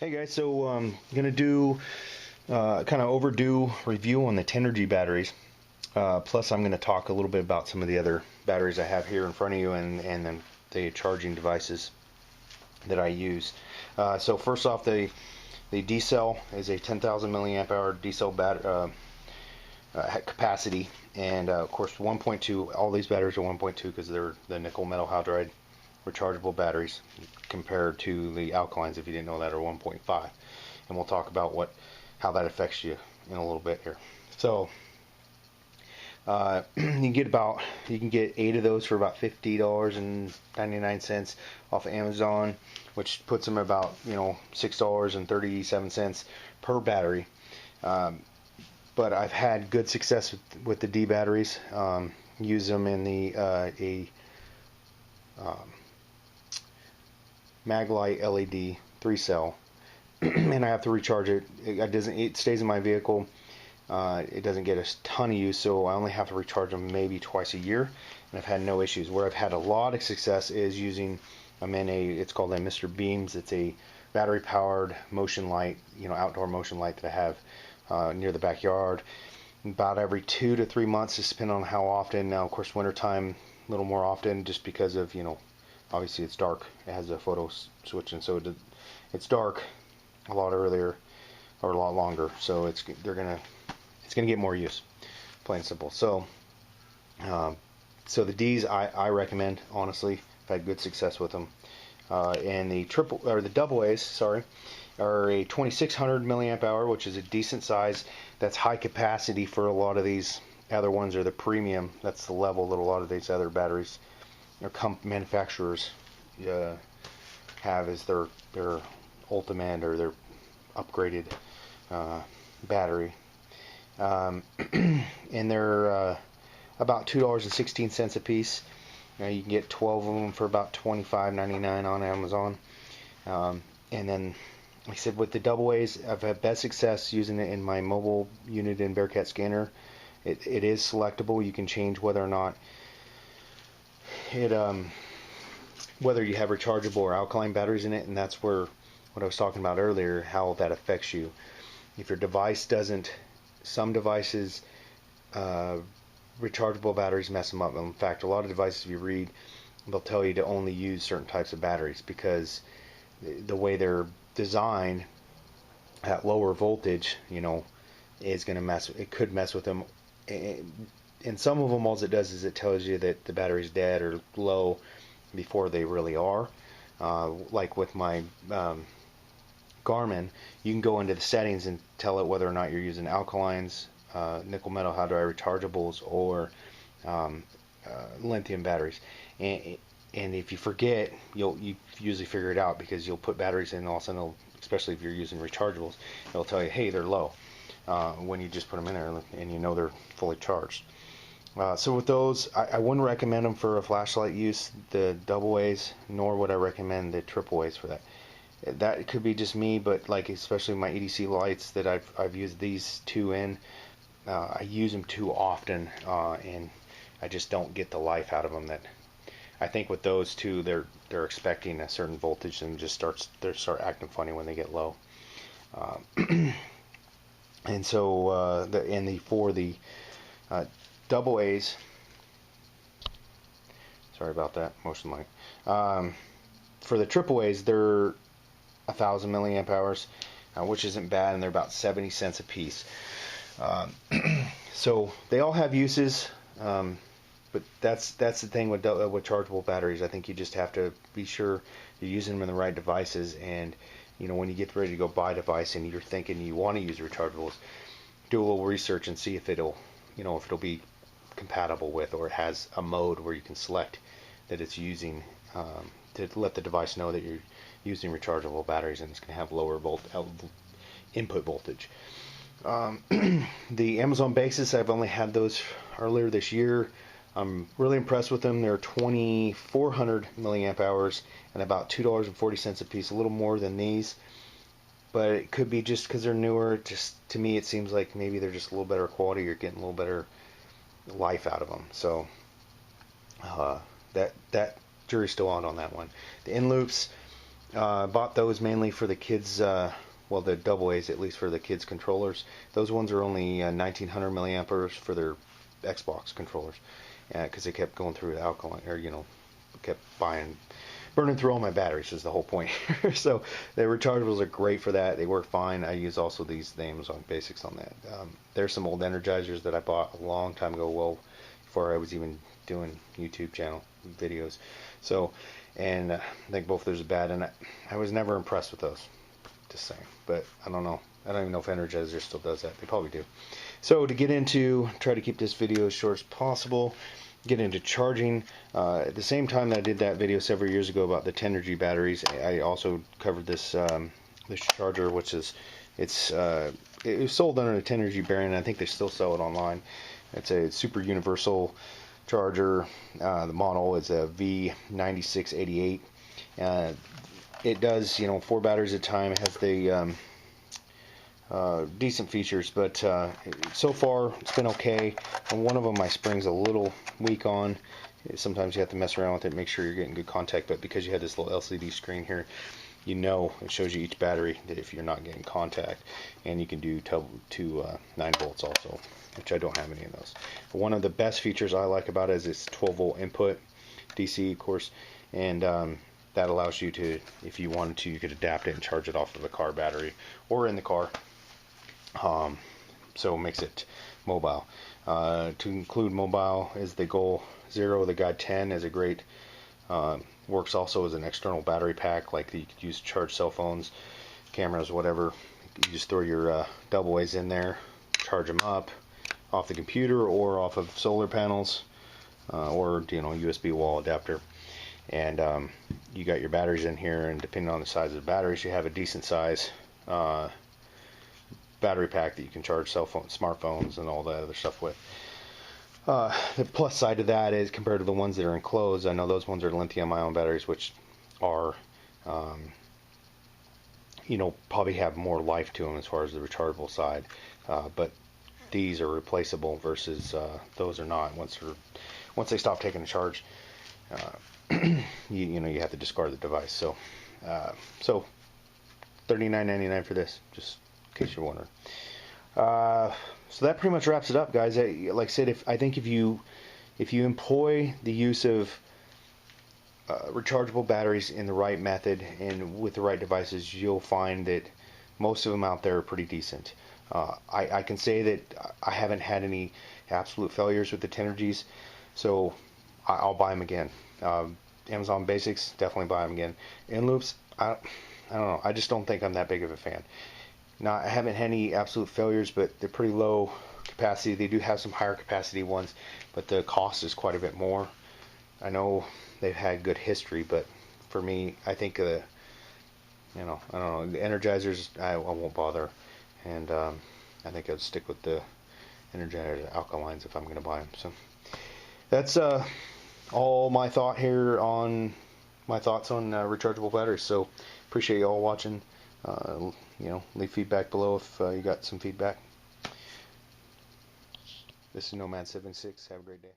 Hey guys, so I'm gonna do kind of overdue review on the Tenergy batteries. Plus, I'm gonna talk a little bit about some of the other batteries I have here in front of you, and then the charging devices that I use. So first off, the D cell is a 10,000 milliamp hour D cell capacity, and of course 1.2. All these batteries are 1.2 because they're the nickel metal hydride rechargeable batteries compared to the alkalines, if you didn't know that, are 1.5. And we'll talk about how that affects you in a little bit here. So you can get 8 of those for about $50.99 off of Amazon, which puts them about $6.37 per battery. But I've had good success with the D batteries. Use them in the Maglite LED 3-cell, and I have to recharge it. It stays in my vehicle. It doesn't get a ton of use, so I only have to recharge them maybe twice a year, and I've had no issues. Where I've had a lot of success is using them in it's called a Mr. Beams. It's a battery-powered motion light, outdoor motion light that I have near the backyard. About every 2 to 3 months, just depending on how often. Now, of course, wintertime a little more often, just because of obviously it's dark. It has a photo switch, and so it's dark a lot earlier or a lot longer. So it's gonna get more use, plain and simple. So so the D's I recommend, honestly. I've had good success with them. And the double A's, sorry, are a 2600 milliamp hour, which is a decent size. That's high capacity for a lot of these other ones, or the premium. That's the level that a lot of these other batteries or manufacturers have as their ultimate or their upgraded battery. And they're about $2.16 a piece. You can get 12 of them for about $25.99 on Amazon. And then, like I said, with the double A's, I've had best success using it in my mobile unit in Bearcat scanner. It is selectable. You can change whether or not whether you have rechargeable or alkaline batteries in it, and that's where what I was talking about earlier, how that affects you. If your device doesn't, some devices, rechargeable batteries mess them up. In fact, a lot of devices, if you read, they'll tell you to only use certain types of batteries because the way they're designed at lower voltage, is going to it could mess with them. And some of them, all it does is it tells you that the battery's dead or low before they really are. Like with my Garmin, you can go into the settings and tell it whether or not you're using alkalines, nickel metal hydride rechargeables, or lithium batteries. And if you forget, you usually figure it out because you'll put batteries in, and all of a sudden, especially if you're using rechargeables, it'll tell you, hey, they're low, when you just put them in there and they're fully charged. So with those, I wouldn't recommend them for a flashlight use, the double A's, nor would I recommend the triple A's for that. That could be just me, but like especially my EDC lights that I've used these two in, I use them too often, and I just don't get the life out of them. That I think with those two, they're expecting a certain voltage and just start acting funny when they get low. And so for the double A's, sorry about that, motion light. For the triple A's, they're 1,000 milliamp hours, which isn't bad, and they're about 70 cents a piece. So they all have uses, but that's the thing with chargeable batteries. I think you just have to be sure you're using them in the right devices, and when you get ready to go buy a device and you're thinking you want to use rechargeables, do a little research and see if it'll be compatible with, or it has a mode where you can select that it's using, to let the device know that you're using rechargeable batteries, and it's going to have lower input voltage. The Amazon Basis, I've only had those earlier this year. I'm really impressed with them. They're 2,400 milliamp hours and about $2.40 a piece, a little more than these. But it could be just because they're newer. Just to me, it seems like maybe they're just a little better quality. You're getting a little better life out of them. So that jury's still on that one. The in loops, Bought those mainly for the kids. Well, the double A's at least for the kids controllers. Those ones are only 1900 milliamperes for their Xbox controllers, because they kept going through the alkaline, or kept burning through all my batteries is the whole point. So the rechargeables are great for that. They work fine. I use also the Amazon Basics on that. There's some old energizers that I bought a long time ago, well before I was even doing YouTube channel videos. So, and I think both those are bad, and I was never impressed with those. Just saying. But I don't know. I don't even know if Energizer still does that. They probably do. So to get into, try to keep this video as short as possible, get into charging. At the same time that I did that video several years ago about the Tenergy batteries, I also covered this this charger, which is it was sold under the Tenergy brand, and I think they still sell it online. It's a super universal charger. The model is a V9688. It does 4 batteries at a time. It has the decent features, but so far it's been okay. And one of them my spring's a little weak on. Sometimes you have to mess around with it, make sure you're getting good contact, but because you have this little LCD screen here, it shows you each battery that if you're not getting contact, and you can do to 9 volts also, which I don't have any of those. But one of the best features I like about it is its 12 volt input, DC of course, and that allows you to, if you wanted to, you could adapt it and charge it off of the car battery or in the car. So it makes it mobile. To include mobile is the goal. 0, the guide 10 is a great, works also as an external battery pack, like you could use to charge cell phones, cameras, whatever. You just throw your double A's in there, charge them up off the computer or off of solar panels, or USB wall adapter. And you got your batteries in here, and depending on the size of the batteries, you have a decent size battery pack that you can charge cell phones, smartphones, and all that other stuff with. The plus side of that is, compared to the ones that are enclosed, I know those ones are lithium-ion batteries, which are, probably have more life to them as far as the rechargeable side. But these are replaceable versus those are not. Once they stop taking a charge, you have to discard the device. So $39.99 for this, just in case you're wondering. So that pretty much wraps it up, guys. Like I said, if you employ the use of rechargeable batteries in the right method and with the right devices, you'll find that most of them out there are pretty decent. I can say that I haven't had any absolute failures with the Tenergies, so I'll buy them again. Amazon Basics, definitely buy them again. In loops, I don't know. I just don't think I'm that big of a fan. Now, I haven't had any absolute failures, but they're pretty low capacity. They do have some higher capacity ones, but the cost is quite a bit more. I know they've had good history, but for me, I think I don't know, the Energizers, I won't bother, and I think I'd stick with the Energizer Alkalines if I'm going to buy them. So that's all my thoughts on rechargeable batteries. So appreciate you all watching. Leave feedback below if you got some feedback. This is Nomad76. Have a great day.